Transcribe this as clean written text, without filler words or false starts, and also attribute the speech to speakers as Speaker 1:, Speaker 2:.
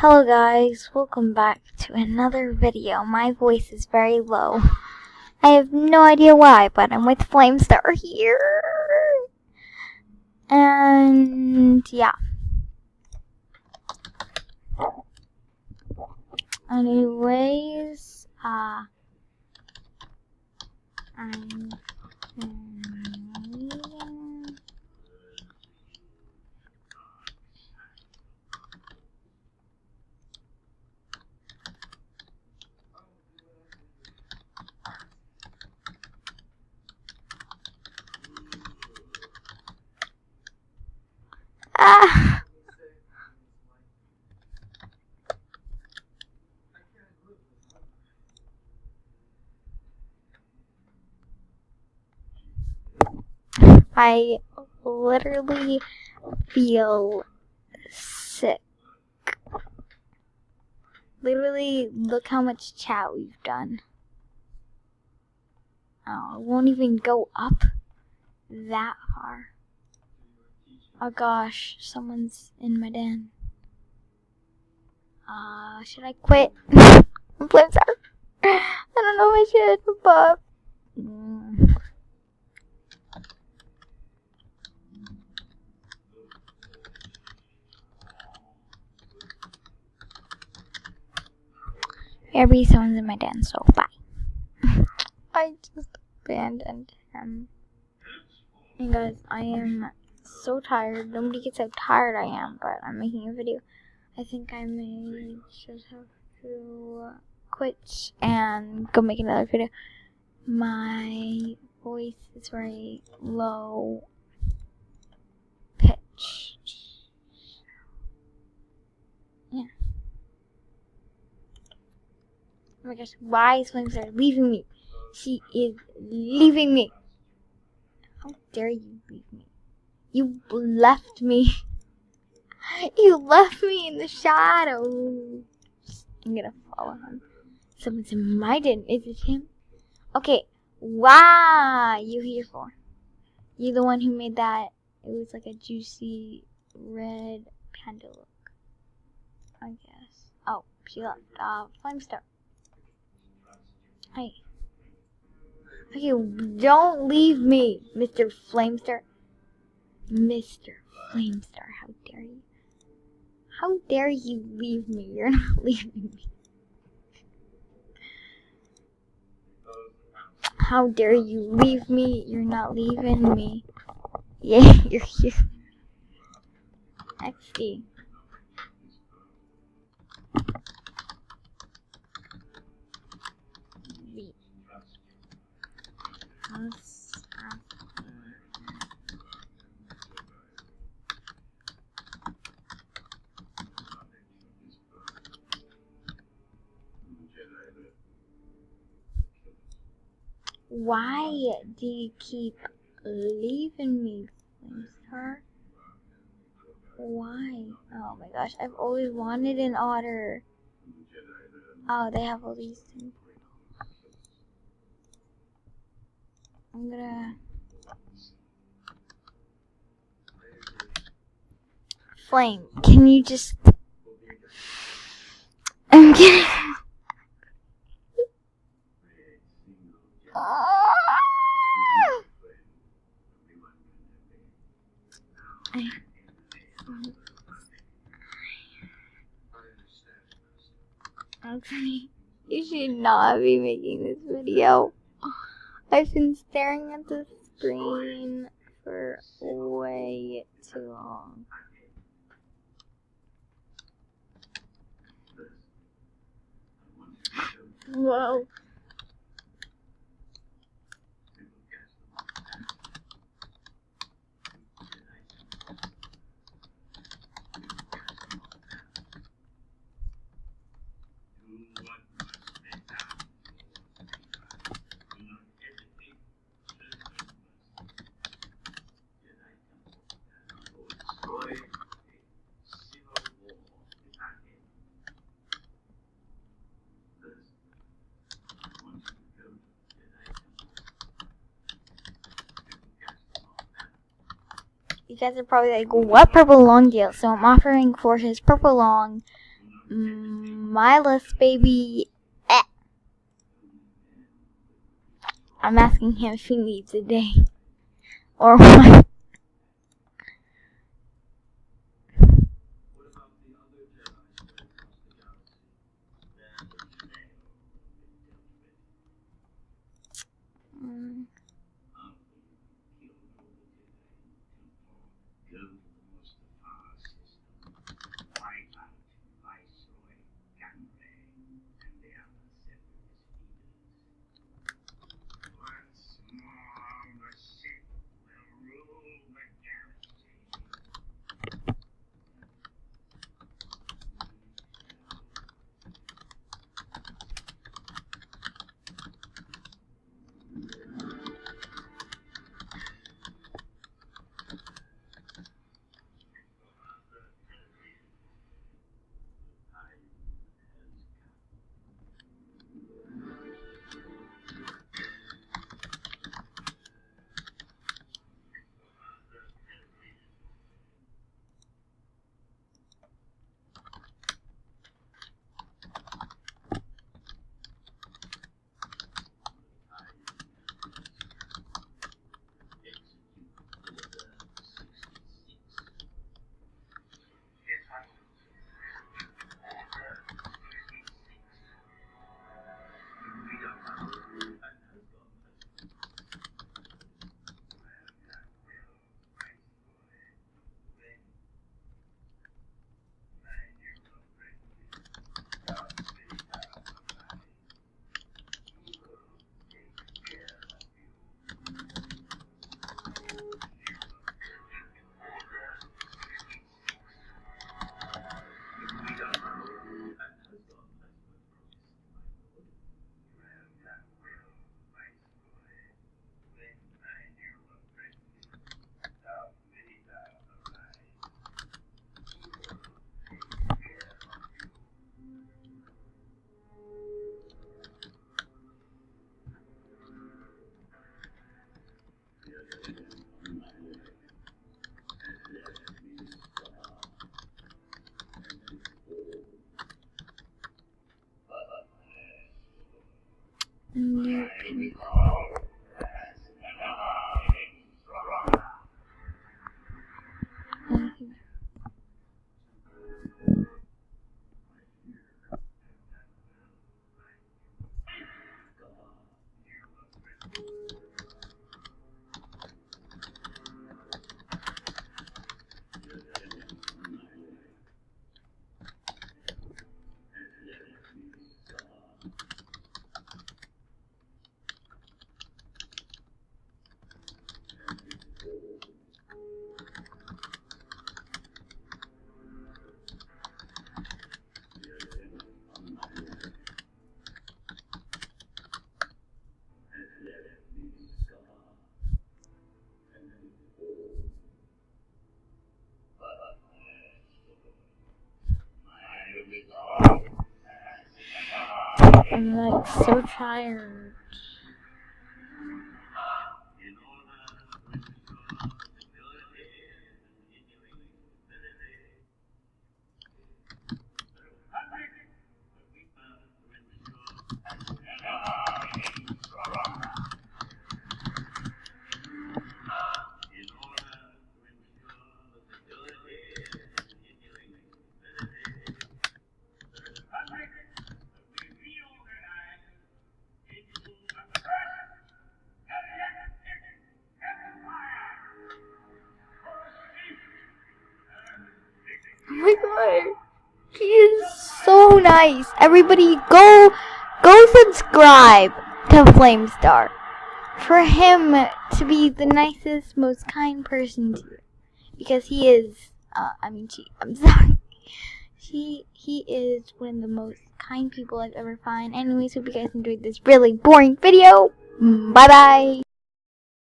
Speaker 1: Hello guys, welcome back to another video. My voice is very low. I have no idea why, but I'm with Flamestar here. And yeah. Anyways, I'm I literally feel sick. Literally, look how much chat we've done. Oh, it won't even go up that far. Oh gosh, someone's in my den. Should I quit? Flamestar. I don't know if I should, but maybe someone's in my den, so bye. I just abandoned him. And guys, I am so tired. Nobody gets how tired I am, but I'm making a video. I think I may just have to quit and go make another video. My voice is very low pitched. Yeah. Oh my gosh, why is Flamestar leaving me? She is leaving me. How dare you leave me? You left me. You left me in the shadows. I'm gonna follow him. Someone's in my den. Is it him? Okay. Wow. You here for? You the one who made that? It was like a juicy red panda look. I guess. Oh, she left. Flamestar. Hey. Okay, don't leave me, Mr. Flamestar. Mr. Flamestar, how dare you? How dare you leave me? You're not leaving me. How dare you leave me? You're not leaving me. Yeah, you're here. XD. Why do you keep leaving me, Flamestar? Why? Oh my gosh, I've always wanted an otter. Oh, they have all these things. I'm gonna... Flame, can you just... I'm kidding. Actually, you should not be making this video. I've been staring at the screen for way too long. Whoa. You guys are probably like, what purple long deal? So I'm offering for his purple long Milus, baby. I'm asking him if he needs a day. Or what? I'm like so tired. Oh my god, he is so nice. Everybody go subscribe to Flamestar for him to be the nicest, most kind person to you. Because he is, I'm sorry. He is one of the most kind people I've ever found. Anyways, hope you guys enjoyed this really boring video. Bye bye.